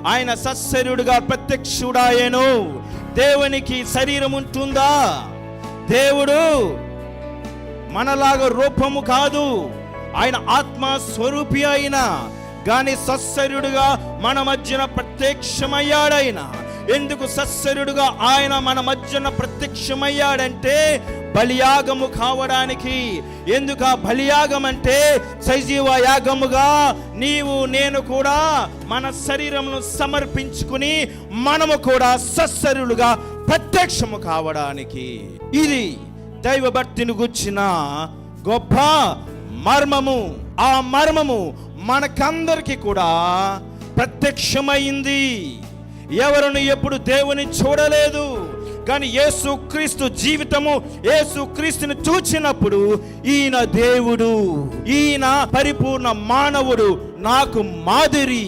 ఆయన సశరీరుడుగా ప్రత్యక్షుడాయెను. దేవునికి శరీరం ఉంటుందా? దేవుడు మనలాగా రూపము కాదు, ఆయన ఆత్మ స్వరూపి అయిన కానీ సశరీరుడుగా మన మధ్యన ప్రత్యక్షమయ్యాడాయన. ఎందుకు సశరీరుడుగా ఆయన మన మధ్యన ప్రత్యక్షమయ్యాడంటే బలియాగము కావడానికి. ఎందుకు ఆ బలియాగం అంటే సజీవ యాగముగా నీవు నేను కూడా మన శరీరమును సమర్పించుకుని మనము కూడా సశరీరులుగా ప్రత్యక్షము కావడానికి. ఇది దైవభక్తిని గుర్చిన గొప్ప మర్మము. ఆ మర్మము మనకందరికి కూడా ప్రత్యక్షమైంది. ఎవరిని ఎప్పుడు దేవుని చూడలేదు, కానీ యేసుక్రీస్తు జీవితము, యేసుక్రీస్తుని చూచినప్పుడు ఈయన దేవుడు, ఈయన పరిపూర్ణ మానవుడు, నాకు మాదిరి.